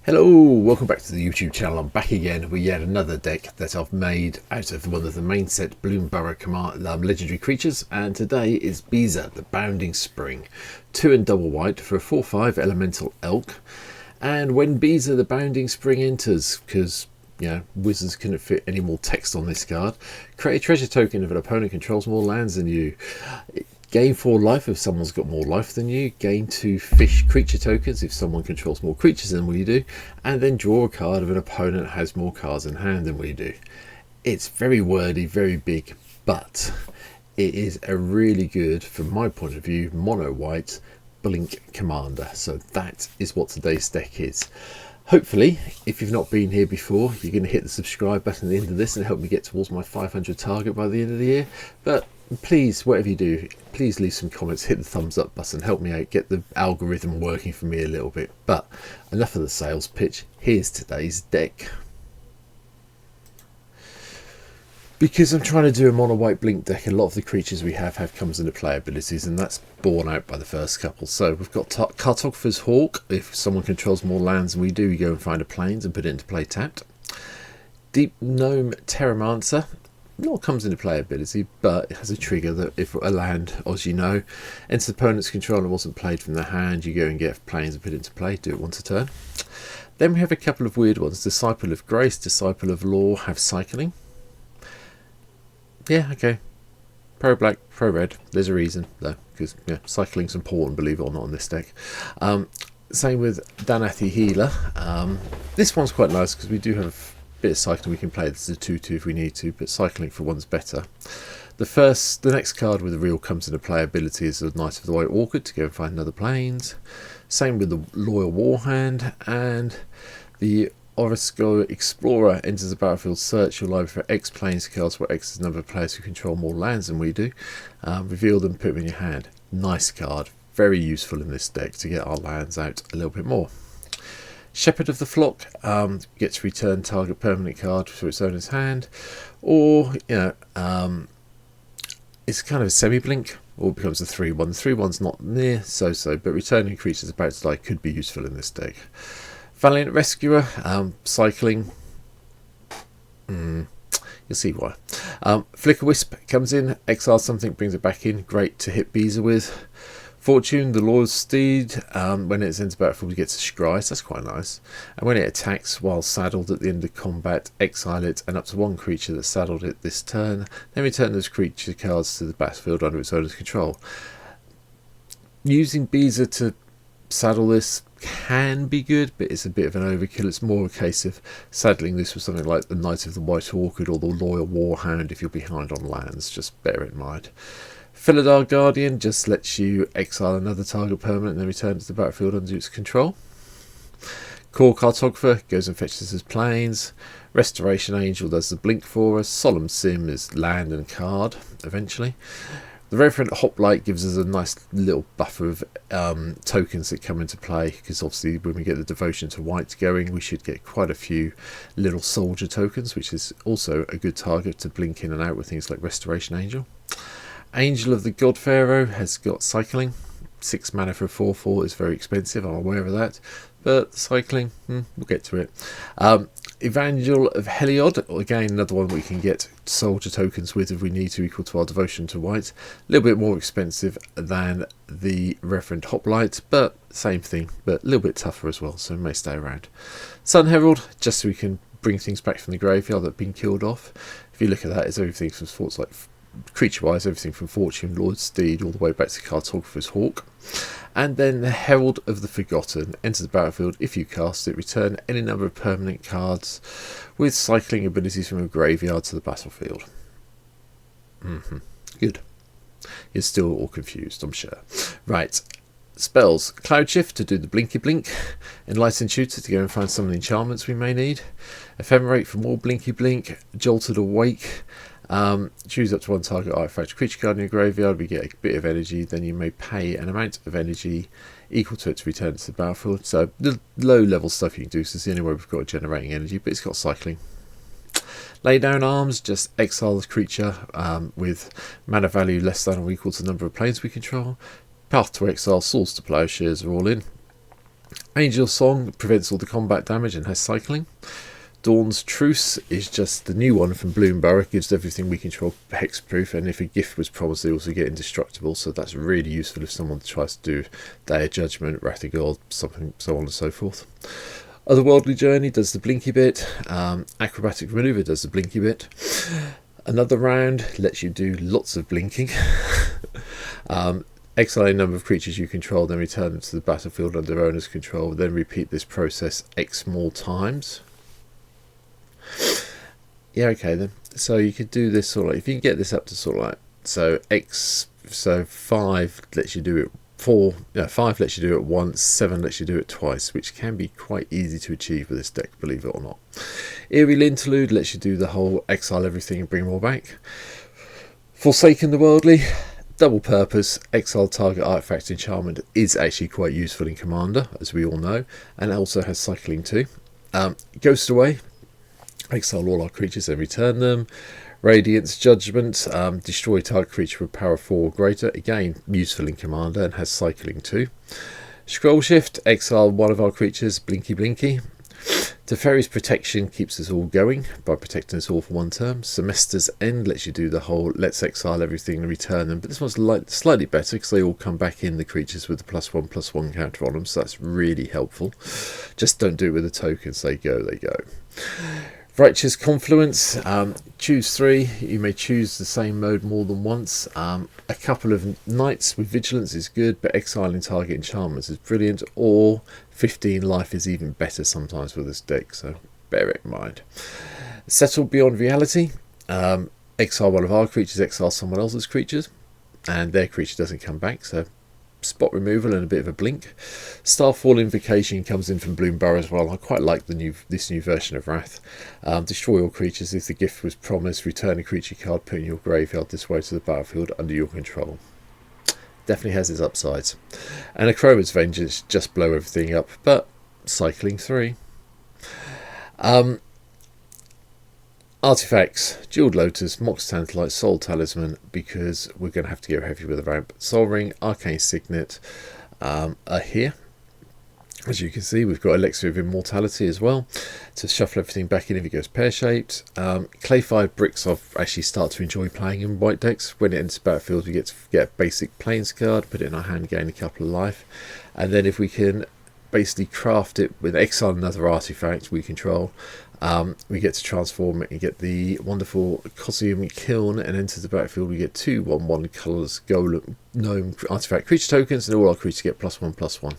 Hello, welcome back to the YouTube channel. I'm back again with yet another deck that I've made out of one of the main set Bloomburrow command legendary creatures, and today is Beza, the Bounding Spring. 2 and double white for a 4/5 elemental elk. And when Beza the Bounding Spring enters, because Wizards couldn't fit any more text on this card, create a treasure token if an opponent controls more lands than you. Gain 4 life if someone's got more life than you. Gain 2 fish creature tokens if someone controls more creatures than we do. And then draw a card if an opponent has more cards in hand than we do. It's very wordy, very big, but it is a really good, from my point of view, mono white blink commander. So that is what today's deck is. Hopefully, if you've not been here before, you're going to hit the subscribe button at the end of this and help me get towards my 500 target by the end of the year. But please, whatever you do, please leave some comments, hit the thumbs up button, help me out, get the algorithm working for me a little bit. But enough of the sales pitch, here's today's deck. Because I'm trying to do a mono white blink deck, a lot of the creatures we have comes into play abilities, and that's borne out by the first couple. So we've got Cartographer's Hawk. If someone controls more lands than we do, we go and find a plains and put it into play tapped. Deep Gnome Terramancer. Not comes into play ability, but it has a trigger that if a land, as you know, enters the opponent's control and wasn't played from their hand, you go and get plains and put it into play, do it once a turn. Then we have a couple of weird ones. Disciple of Grace, Disciple of Law have cycling. Yeah, okay. Pro black, pro red. There's a reason though, because cycling's important, believe it or not, on this deck. Same with Danathi Healer. This one's quite nice because we do have a bit of cycling. We can play this as a 2/2 if we need to, but cycling for one's better. The next card with the real comes into play ability is the Knight of the White Orchid to go and find another plains. Same with the Loyal Warhand, and the Orosco Explorer enters the battlefield. Search your library for X plains cards where X is the number of players who control more lands than we do. Reveal them, put them in your hand. Nice card, very useful in this deck to get our lands out a little bit more. Shepherd of the Flock gets to return target permanent card to its owner's hand, or it's kind of a semi-blink, or it becomes a 3/1. The 3/1's not near so, but returning creatures about to die could be useful in this deck. Valiant Rescuer, cycling. You'll see why. Flicker Wisp comes in, exiles something, brings it back in. Great to hit Beza with. Fortune, the Lord's Steed, when it's enters battlefield, it gets a scry, so that's quite nice. And when it attacks while saddled at the end of combat, exile it and up to 1 creature that saddled it this turn. Then return those creature cards to the battlefield under its owner's control. Using Beza to saddle this can be good, but it's a bit of an overkill. It's more a case of saddling this with something like the Knight of the White Orchid or the Loyal Warhound if you're behind on lands. Just bear it in mind. Felidar Guardian just lets you exile another target permanent and then return it to the battlefield under its control. Core Cartographer goes and fetches his plains. Restoration Angel does the blink for us. Solemn Sim is land and card eventually. The Reverend Hoplite gives us a nice little buffer of tokens that come into play, because obviously when we get the Devotion to White going, we should get quite a few little soldier tokens, which is also a good target to blink in and out with things like Restoration Angel. Angel of the God Pharaoh has got cycling. 6 mana for a 4/4 is very expensive, I'm aware of that, but cycling, we'll get to it. Evangel of Heliod, again another one we can get soldier tokens with if we need to, equal to our Devotion to White. A little bit more expensive than the Reverend Hoplite, but same thing, but a little bit tougher as well, so it may stay around. Sun Herald, just so we can bring things back from the graveyard that have been killed off. If you look at that, it's everything from sports like creature-wise, everything from Fortune, Lord's Steed, all the way back to Cartographer's Hawk. And then the Herald of the Forgotten enters the battlefield. If you cast it, return any number of permanent cards with cycling abilities from a graveyard to the battlefield. Good. You're still all confused, I'm sure. Right. Spells. Cloud Shift to do the blinky blink. Enlightened Tutor to go and find some of the enchantments we may need. Ephemerate for more blinky blink. Jolted Awake. Choose up to 1 target artifact creature card in your graveyard. We get a bit of energy, then you may pay an amount of energy equal to it to return to the battlefield. So the low level stuff you can do, so it's the only way we've got generating energy, but it's got cycling. Lay Down Arms, just exile the creature with mana value less than or equal to the number of planes we control. Path to Exile, Swords to Plowshares are all in. Angel Song prevents all the combat damage and has cycling. Dawn's Truce is just the new one from Bloomburrow. Gives everything we control hexproof, and if a gift was promised, they also get indestructible. So that's really useful if someone tries to do Day of Judgment, Wrath of God, something, so on and so forth. Otherworldly Journey does the blinky bit. Acrobatic Maneuver does the blinky bit. Another Round lets you do lots of blinking. Exile a number of creatures you control, then return them to the battlefield under owner's control. Then repeat this process X more times. Yeah, okay then. So you could do this sort of like, if you can get this up to sort of like, so 5 lets you do it 5 lets you do it once, 7 lets you do it twice, which can be quite easy to achieve with this deck, believe it or not. Eerie Interlude lets you do the whole exile everything and bring more back. Forsaken the Worldly, double purpose, exile target artifact enchantment is actually quite useful in Commander, as we all know, and it also has cycling too. Ghost Away, exile all our creatures and return them. Radiance Judgment, destroy target creature with power 4 or greater, again useful in Commander and has cycling too. Scroll Shift, exile one of our creatures, Blinky Blinky. Teferi's Protection keeps us all going by protecting us all for one turn. Semester's End lets you do the whole let's exile everything and return them, but this one's slightly better because they all come back in, the creatures with the +1/+1 counter on them, so that's really helpful. Just don't do it with the tokens, they go. Righteous Confluence, choose 3. You may choose the same mode more than once. A couple of Knights with Vigilance is good, but exiling target enchantments is brilliant, or 15 life is even better sometimes with this deck, so bear it in mind. Settle Beyond Reality, exile one of our creatures, exile someone else's creatures, and their creature doesn't come back, so spot removal and a bit of a blink. Starfall Invocation comes in from Bloomburrow as well. I quite like this new version of Wrath. Destroy all creatures. If the gift was promised, return a creature card put in your graveyard this way to the battlefield under your control. Definitely has its upsides. And Chroma's Vengeance, just blow everything up, but cycling 3. Artifacts, Jeweled Lotus, Mox Tantalite, Soul Talisman, because we're going to have to go heavy with the ramp. Soul Ring, Arcane Signet are here. As you can see, we've got Elixir of Immortality as well to shuffle everything back in if it goes pear-shaped. Clayfired Bricks I've actually started to enjoy playing in white decks. When it enters battlefield, we get to get a basic Plains card, put it in our hand, gain a couple of life. And then if we can basically craft it with exile another artifact we control, we get to transform it and get the wonderful Cosium Kiln, and enter the battlefield. We get 2 1/1 colours golem gnome artifact creature tokens, and all our creatures get +1/+1.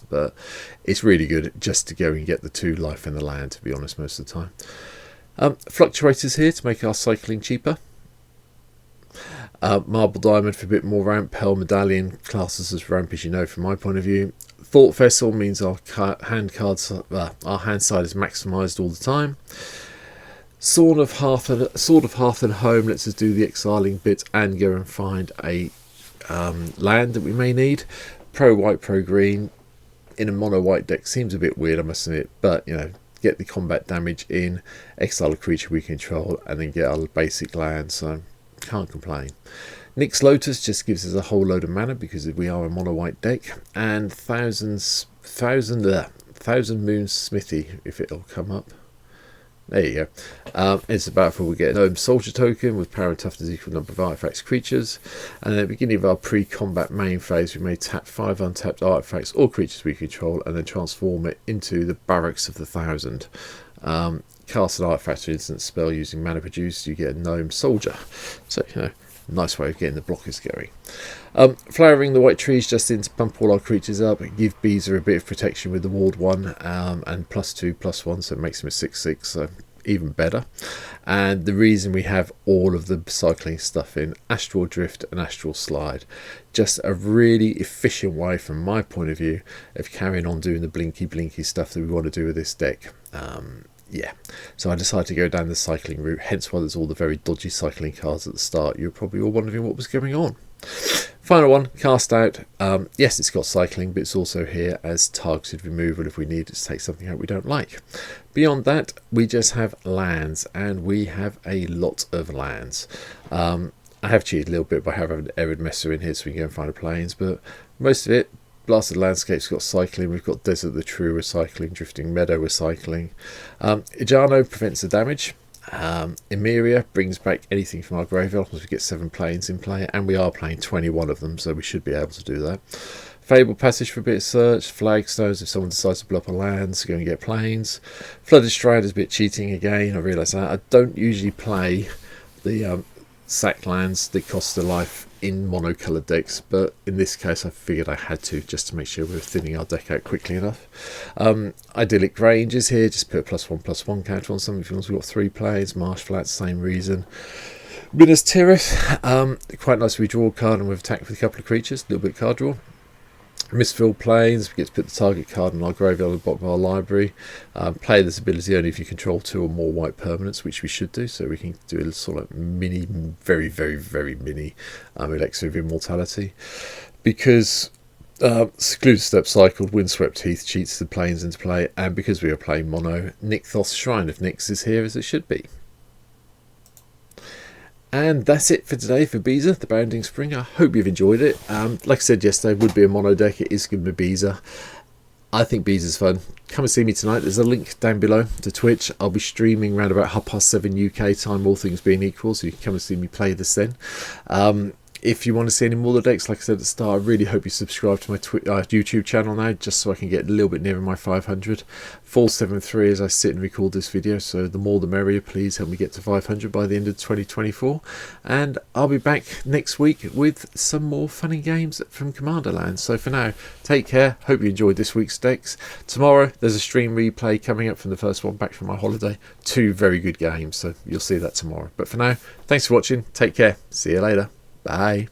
But it's really good just to go and get the 2 life in the land, to be honest, most of the time. Fluctuators here to make our cycling cheaper. Marble Diamond for a bit more ramp. Pearl Medallion classes as ramp, as you know from my point of view. Thought Vessel means our hand side is maximised all the time. Sword of Hearth and Home lets us do the exiling bit and go and find a land that we may need. Pro white, pro green in a mono white deck seems a bit weird, I must admit, but you know, get the combat damage in, exile a creature we control, and then get our basic land, so can't complain. Nyx Lotus just gives us a whole load of mana because we are a mono white deck, and Thousand Moon Smithy, if it'll come up. There you go. It's a battlefield. We get a Gnome Soldier token with power and toughness equal number of artifacts creatures, and at the beginning of our pre-combat main phase we may tap 5 untapped artifacts or creatures we control and then transform it into the Barracks of the Thousand. Cast an artifact or instant spell using mana produced, you get a Gnome Soldier, so you know, nice way of getting the blockers going. Flowering the White Trees just in to pump all our creatures up, give Beza a bit of protection with the ward 1 and +2/+1, so it makes him a 6/6, so even better. And the reason we have all of the cycling stuff in, Astral Drift and Astral Slide, just a really efficient way from my point of view of carrying on doing the blinky stuff that we want to do with this deck. Yeah, so I decided to go down the cycling route, hence why there's all the very dodgy cycling cards at the start. You're probably all wondering what was going on. Final one, Cast Out. Yes, it's got cycling, but it's also here as targeted removal if we need to take something out we don't like. Beyond that, we just have lands, and we have a lot of lands. I have cheated a little bit by having an Arid Messer in here so we can go and find a Plains, but most of it, Blasted Landscape's got cycling, we've got Desert the True recycling, Drifting Meadow recycling. Ijano prevents the damage. Emeria brings back anything from our graveyard once we get 7 planes in play, and we are playing 21 of them, so we should be able to do that. Fable Passage for a bit of search, Flagstones if someone decides to blow up a land, so go and get planes. Flooded Stride is a bit cheating again, I realise that. I don't usually play the sack lands that cost a life in monocoloured decks, but in this case I figured I had to, just to make sure we were thinning our deck out quickly enough. Idyllic Range is here, just put a +1/+1 counter on something if we've got 3 plays. Marsh Flats, same reason. Minas Tirith, quite nice we draw a card and we've attacked with a couple of creatures, a little bit of card draw. Mistfilled Plains, we get to put the target card in our graveyard at the bottom of our library. Play this ability only if you control 2 or more white permanents, which we should do, so we can do a sort of mini, very, very, very mini Elixir of Immortality. Because Secluded Step Cycled, Windswept Heath cheats the planes into play, and because we are playing mono, Nykthos Shrine of Nyx is here as it should be. And that's it for today for Beza, the Bounding Spring. I hope you've enjoyed it. Like I said yesterday, it would be a mono deck. It is going to be Beza. I think Beza's fun. Come and see me tonight. There's a link down below to Twitch. I'll be streaming around about 7:30 UK time, all things being equal, so you can come and see me play this then. If you want to see any more of the decks, like I said at the start, I really hope you subscribe to my YouTube channel now, just so I can get a little bit nearer my 500. 473 as I sit and record this video, so the more the merrier. Please help me get to 500 by the end of 2024. And I'll be back next week with some more fun and games from Commander Land. So for now, take care. Hope you enjoyed this week's decks. Tomorrow, there's a stream replay coming up from the first one back from my holiday. 2 very good games, so you'll see that tomorrow. But for now, thanks for watching. Take care. See you later. Bye.